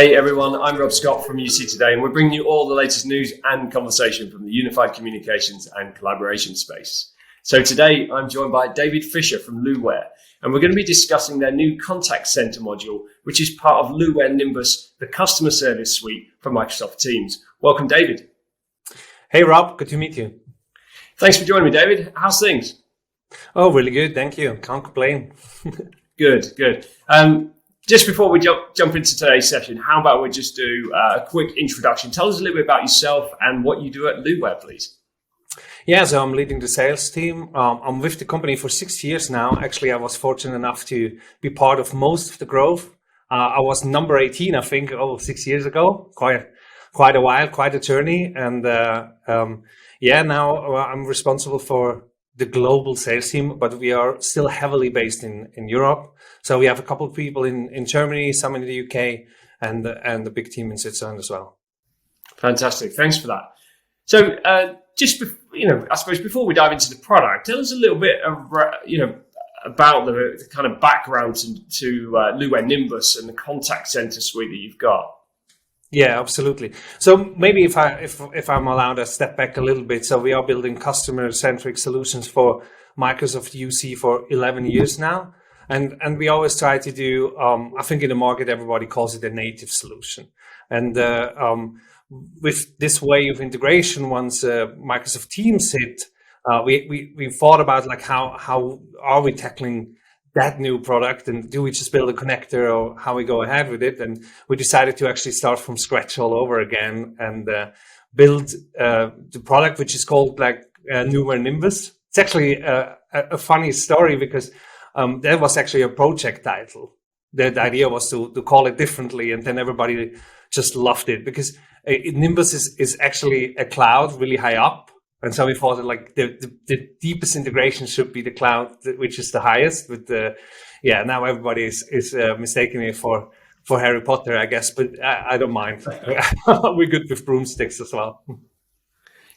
Hey everyone, I'm Rob Scott from UC Today, and we're bringing you all the latest news and conversation from the unified communications and collaboration space. So today I'm joined by David Fischer from Luware, and we're going to be discussing their new contact center module, which is part of Luware Nimbus, the customer service suite for Microsoft Teams. Welcome, David. Hey Rob, good to meet you. Thanks for joining me, David. How's things? Oh, really good, thank you. Can't complain. Good. Just before we jump into today's session, how about we just do a quick introduction? Tell us a little bit about yourself and what you do at Luware, please. Yeah, so I'm leading the sales team. I'm with the company for 6 years now. Actually, I was fortunate enough to be part of most of the growth. I was number 18, I think, 6 years ago. Quite a while, quite a journey. And now I'm responsible for the global sales team, but we are still heavily based in Europe. So we have a couple of people in Germany, some in the UK, and a big team in Switzerland as well. Fantastic. Thanks for that. So I suppose before we dive into the product, tell us a little bit about the kind of background to Luware Nimbus and the contact center suite that you've got. Yeah, absolutely. So maybe if I'm allowed to step back a little bit. So we are building customer-centric solutions for Microsoft UC for 11 years now. And we always try to do, I think in the market, everybody calls it a native solution. And with this way of integration, once Microsoft Teams hit, we thought about like how are we tackling that new product, and do we just build a connector, or how we go ahead with it? And we decided to actually start from scratch all over again and build the product, which is called Luware Nimbus. It's actually a funny story because that was actually a project title. The idea was to call it differently, and then everybody just loved it because Nimbus is actually a cloud really high up. And so we thought that like the deepest integration should be the cloud, which is the highest. But now everybody is mistaking it for Harry Potter, I guess. But I don't mind. We're good with broomsticks as well.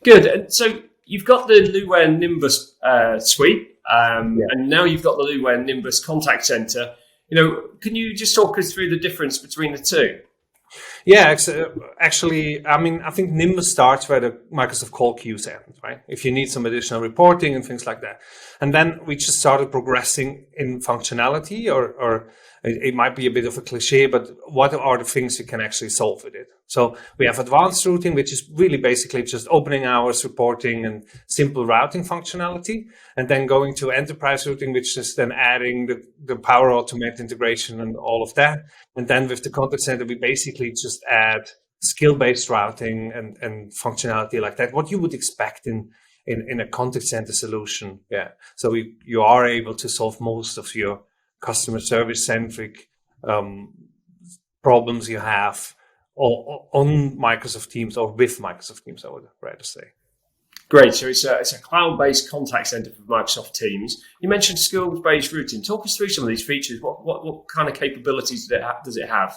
Good. And so you've got the Luware Nimbus suite, and now you've got the Luware Nimbus contact center. Can you just talk us through the difference between the two? Yeah, actually, I think Nimbus starts where the Microsoft call queues end, right? If you need some additional reporting and things like that. And then we just started progressing in functionality, or it might be a bit of a cliche, but what are the things you can actually solve with it? So we have advanced routing, which is really basically just opening hours, reporting, and simple routing functionality. And then going to enterprise routing, which is then adding the Power Automate integration and all of that. And then with the contact center, we basically just add skill-based routing and functionality like that, what you would expect in a contact center solution. Yeah. So you are able to solve most of your customer service centric problems you have on Microsoft Teams, or with Microsoft Teams, I would rather say. Great. So it's a cloud-based contact center for Microsoft Teams. You mentioned skill-based routing. Talk us through some of these features. What kind of capabilities does it have?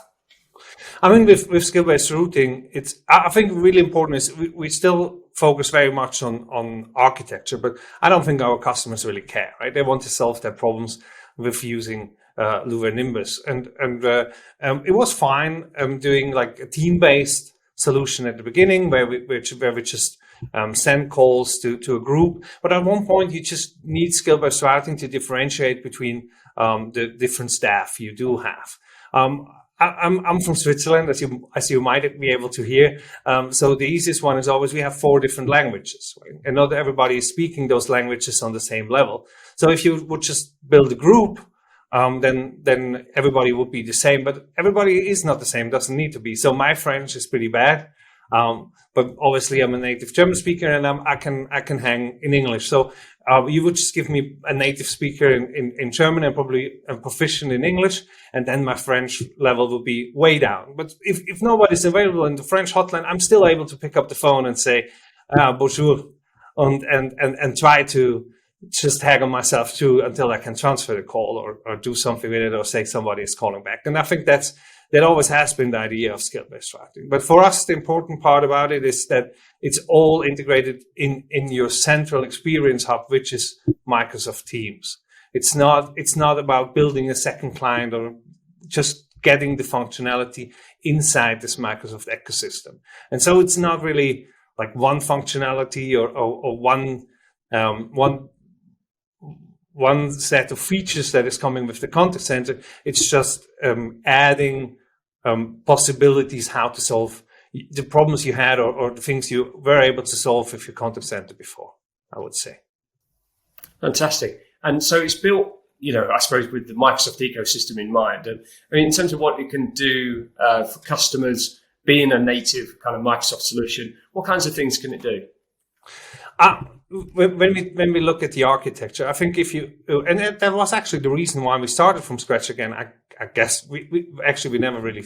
I mean, with skill-based routing, I think really important is we still focus very much on architecture, but I don't think our customers really care, right? They want to solve their problems with using Luware Nimbus, and it was fine doing like a team-based solution at the beginning where we just send calls to a group. But at one point, you just need skill-based routing to differentiate between the different staff you do have. I'm from Switzerland, as you might be able to hear. So the easiest one is always we have 4 different languages, right? And not everybody is speaking those languages on the same level. So if you would just build a group, then everybody would be the same. But everybody is not the same, doesn't need to be. So my French is pretty bad. But obviously I'm a native German speaker, and I can hang in English. So you would just give me a native speaker in German and probably a proficient in English, and then my French level would be way down. But if nobody's available in the French hotline, I'm still able to pick up the phone and say bonjour, and try to just tag on myself too until I can transfer the call or do something with it, or say somebody is calling back. And I think that always has been the idea of skill-based routing. But for us, the important part about it is that it's all integrated in your central experience hub, which is Microsoft Teams. It's not about building a second client or just getting the functionality inside this Microsoft ecosystem. And so it's not really like one functionality or one set of features that is coming with the contact center. It's just adding possibilities how to solve the problems you had or the things you were able to solve with your contact center before, I would say. Fantastic. And so it's built, I suppose, with the Microsoft ecosystem in mind. And I mean, in terms of what it can do for customers, being a native kind of Microsoft solution, what kinds of things can it do? When we look at the architecture, I think and that was actually the reason why we started from scratch again. I guess we never really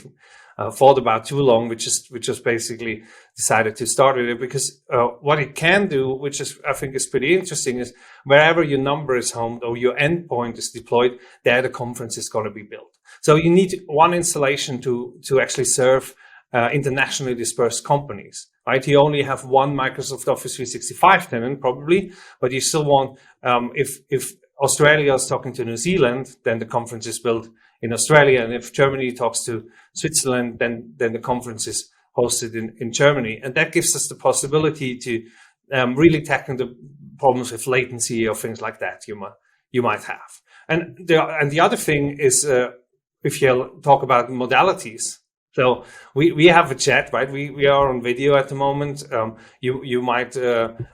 thought about too long. We just basically decided to start with it because what it can do, which is I think is pretty interesting, is wherever your number is homed or your endpoint is deployed, there the conference is going to be built. So you need one installation to actually serve internationally dispersed companies, right? You only have one Microsoft Office 365 tenant probably, but you still want, if Australia is talking to New Zealand, then the conference is built in Australia. And if Germany talks to Switzerland, then the conference is hosted in Germany. And that gives us the possibility to really tackle the problems with latency or things like that you might have. And the other thing is, if you talk about modalities, so we have a chat, right? We are on video at the moment. You might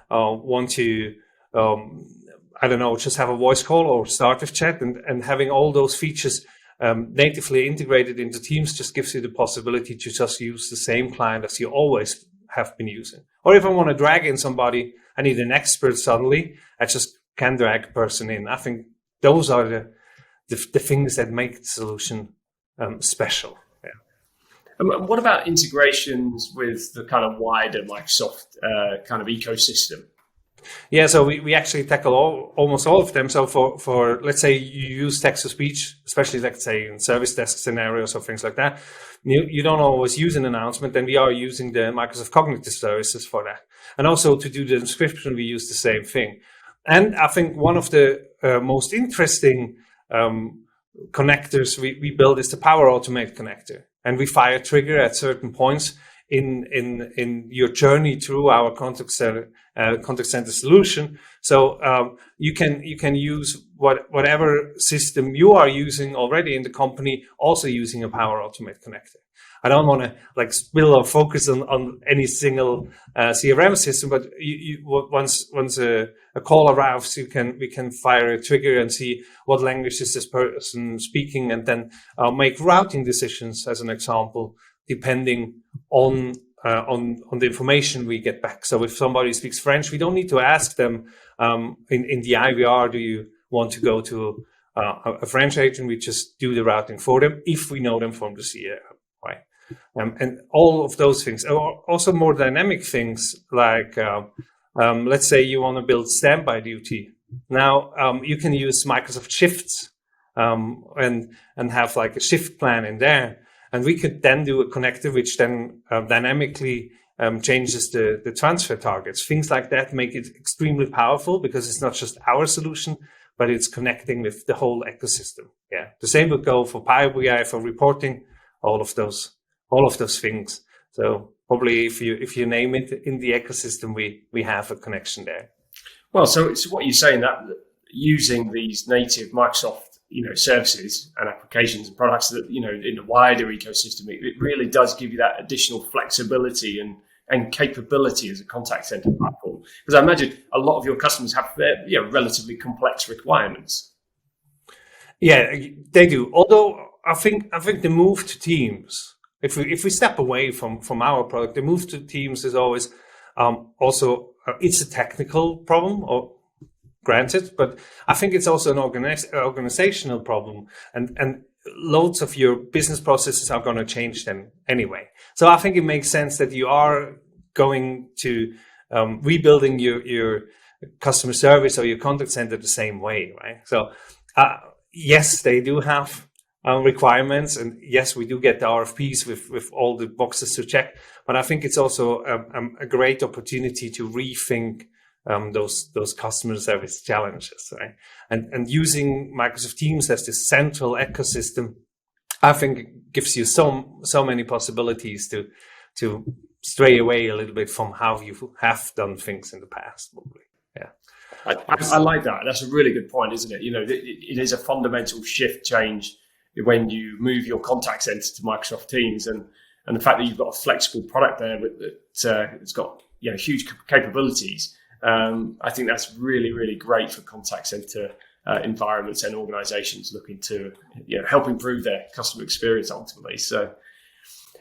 want to, I don't know, just have a voice call or start with chat, and having all those features natively integrated into Teams just gives you the possibility to just use the same client as you always have been using. Or if I want to drag in somebody, I need an expert suddenly, I just can drag a person in. I think those are the things that make the solution special. And what about integrations with the kind of wider Microsoft kind of ecosystem? Yeah, so we actually tackle almost all of them. So for let's say you use text to speech, especially let's say in service desk scenarios or things like that, you don't always use an announcement, then we are using the Microsoft Cognitive Services for that. And also to do the description, we use the same thing. And I think one of the most interesting connectors we build is the Power Automate connector. And we fire trigger at certain points in your journey through our contact center solution. So you can use whatever system you are using already in the company, also using a Power Automate connector. I don't want to spill or focus on any single CRM system, but once a call arrives, we can fire a trigger and see what language is this person speaking, and then make routing decisions, as an example, depending on the information we get back. So if somebody speaks French, we don't need to ask them in the IVR, do you want to go to a French agent? We just do the routing for them if we know them from the CRM. Right. And all of those things, also more dynamic things like, let's say you want to build standby duty. Now you can use Microsoft Shifts and have like a shift plan in there. And we could then do a connector which then dynamically changes the transfer targets. Things like that make it extremely powerful because it's not just our solution, but it's connecting with the whole ecosystem. Yeah, the same would go for Power BI, for reporting, all of those things. So probably if you name it in the ecosystem, we have a connection there. Well, so it's what you're saying, that using these native Microsoft services and applications and products that in the wider ecosystem, it really does give you that additional flexibility and capability as a contact center platform. Because I imagine a lot of your customers have relatively complex requirements. Yeah, they do. Although I think the move to Teams, if we step away from our product, the move to Teams is always also it's a technical problem, or granted, but I think it's also an organizational problem, and loads of your business processes are going to change then anyway. So I think it makes sense that you are going to rebuilding your customer service or your contact center the same way, right? So yes, they do have requirements, and yes, we do get the RFPs with all the boxes to check, but I think it's also a great opportunity to rethink those customer service challenges, right? And using Microsoft Teams as this central ecosystem I think it gives you so many possibilities to stray away a little bit from how you have done things in the past, probably. Yeah. I like that. That's a really good point, isn't it? It is a fundamental shift change when you move your contact center to Microsoft Teams, and the fact that you've got a flexible product there that it's got huge capabilities. I think that's really, really great for contact center environments and organizations looking to help improve their customer experience ultimately. So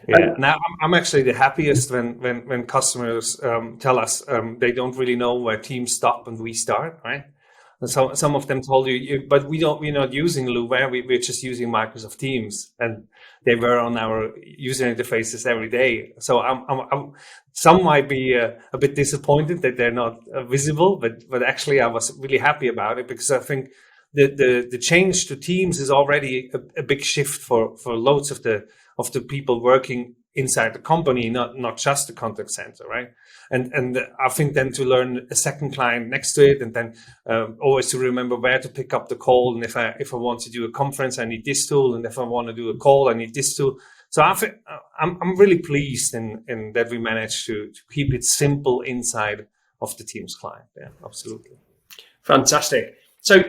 yeah, now I'm actually the happiest when customers tell us they don't really know where Teams stop and we start, right? And so some of them told but we're not using Luware, we're just using Microsoft Teams, and they were on our user interfaces every day. So some might be a bit disappointed that they're not visible, but actually I was really happy about it, because I think the change to Teams is already a big shift for loads of the people working inside the company, not just the contact center, right? And I think then to learn a second client next to it, and then always to remember where to pick up the call. And if I want to do a conference, I need this tool, and if I want to do a call, I need this tool. So I'm really pleased in that we managed to keep it simple inside of the Teams client. Yeah, absolutely. Fantastic. So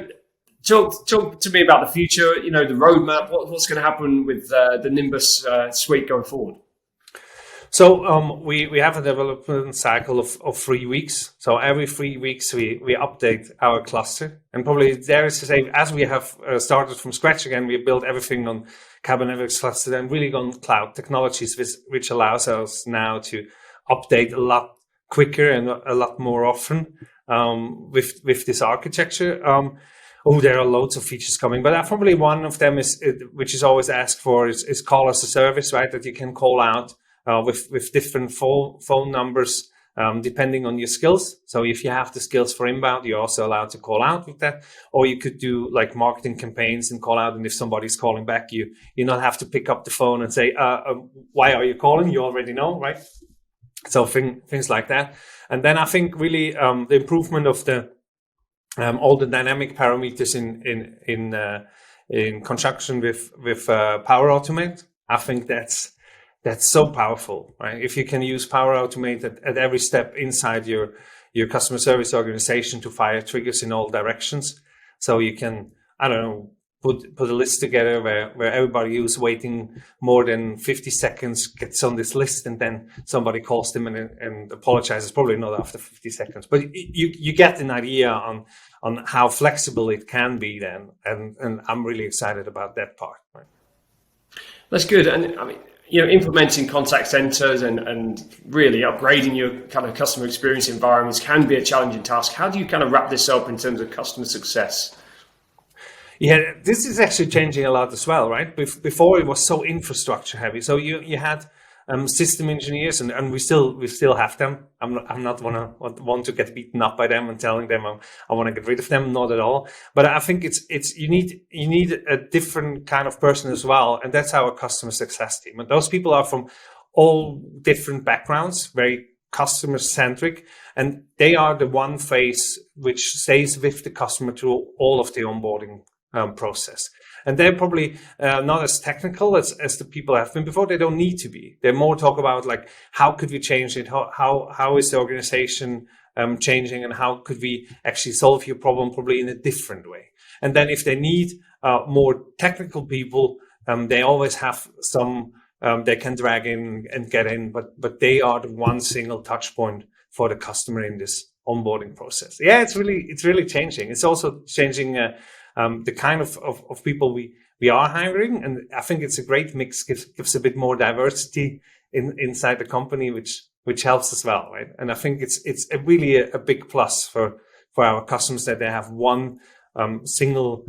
talk to me about the future, the roadmap, what's going to happen with the Nimbus suite going forward. So we have a development cycle of 3 weeks. So every 3 weeks we update our cluster, and probably there is to say, as we have started from scratch again, we built everything on Kubernetes cluster and really on cloud technologies, which allows us now to update a lot quicker and a lot more often with this architecture. There are loads of features coming, but probably one of them is, which is always asked for, is call as a service, right? That you can call out with different phone numbers depending on your skills. So if you have the skills for inbound, you're also allowed to call out with that. Or you could do like marketing campaigns and call out, and if somebody's calling back, you not have to pick up the phone and say, why are you calling? You already know, right? So things like that. And then I think really the improvement of the all the dynamic parameters in conjunction with Power Automate. I think that's so powerful, right? If you can use Power Automate at every step inside your customer service organization to fire triggers in all directions, so you can, I don't know, put a list together where everybody who's waiting more than 50 seconds gets on this list, and then somebody calls them and apologizes. Probably not after 50 seconds, but you get an idea on how flexible it can be then, and I'm really excited about that part. Right? That's good, and I mean, implementing contact centers and really upgrading your kind of customer experience environments can be a challenging task. How do you kind of wrap this up in terms of customer success? Yeah, this is actually changing a lot as well, right? Before it was so infrastructure heavy. So you had system engineers, and we still have them. I'm not want to get beaten up by them and telling them I want to get rid of them. Not at all. But I think it's you need a different kind of person as well, and that's our customer success team. And those people are from all different backgrounds, very customer centric, and they are the one face which stays with the customer through all of the onboarding process. And they're probably not as technical as the people have been before. They don't need to be. They more talk about like, how could we change it? How is the organization changing, and how could we actually solve your problem probably in a different way? And then if they need more technical people, they always have some they can drag in and get in, but they are the one single touch point for the customer in this onboarding process. Yeah, it's really changing. It's also changing the kind of people we are hiring, and I think it's a great mix. Gives a bit more diversity inside the company, which helps as well, right? And I think it's really a big plus for our customers that they have one single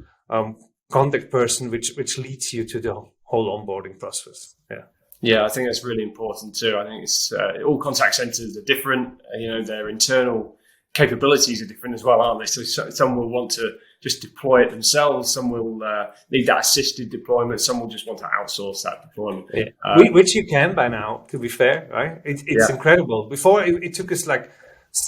contact person which leads you to the whole onboarding process. Yeah, I think that's really important too. I think it's all contact centers are different. Their internal capabilities are different as well, aren't they? So some will want to just deploy it themselves. Some will need that assisted deployment. Some will just want to outsource that deployment. Yeah. Which you can by now, to be fair, right? It's incredible. Before it took us like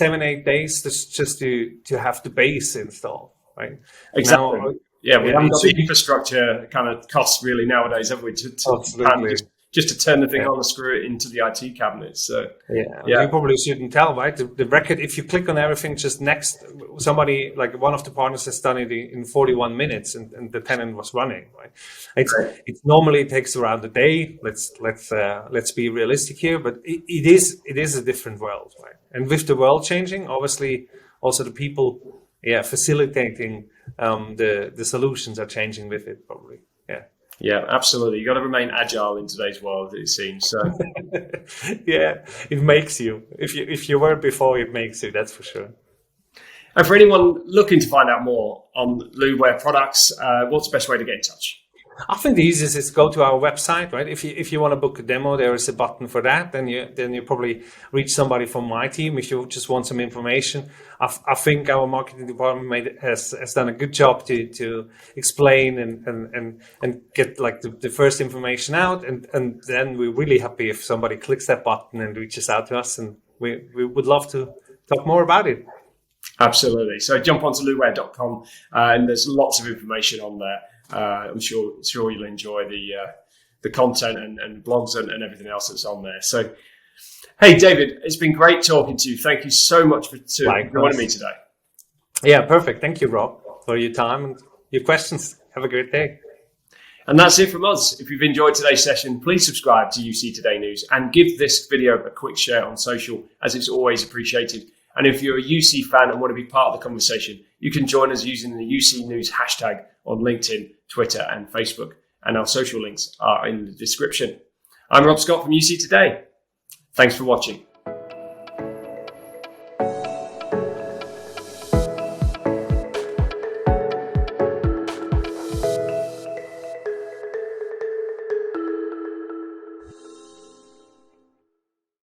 7-8 days just to have the base installed, right? Exactly. Now, Yeah, we Yeah, haven't got the infrastructure kind of costs really nowadays, have we? absolutely. Just to turn the thing on and screw it into the IT cabinet. So Yeah, yeah, you probably shouldn't tell, right? The record, if you click on everything just next, somebody, like one of the partners has done it in 41 minutes and the tenant was running, right? It's normally it takes around a day. Let's be realistic here, but it is a different world, right? And with the world changing, obviously also the people, facilitating the solutions are changing with it probably. Yeah. Yeah, absolutely. You got to remain agile in today's world, it seems. So yeah, it makes you. If you were before, it makes you. That's for sure. and for anyone looking to find out more on Luware products, what's the best way to get in touch? I think the easiest is go to our website, right? If you want to book a demo, there is a button for that. Then you probably reach somebody from my team if you just want some information. I think our marketing department has done a good job to explain and get like the first information out, and then we're really happy if somebody clicks that button and reaches out to us, and we would love to talk more about it. Absolutely. So jump onto luware.com and there's lots of information on there. I'm sure you'll enjoy the content and blogs and everything else that's on there. So, hey, David, it's been great talking to you. Thank you so much for joining me today. Yeah, perfect. Thank you, Rob, for your time and your questions. Have a great day. And that's it from us. If you've enjoyed today's session, please subscribe to UC Today News and give this video a quick share on social, as it's always appreciated. And if you're a UC fan and want to be part of the conversation, you can join us using the UC News hashtag on LinkedIn, Twitter, and Facebook. And our social links are in the description. I'm Rob Scott from UC Today. Thanks for watching.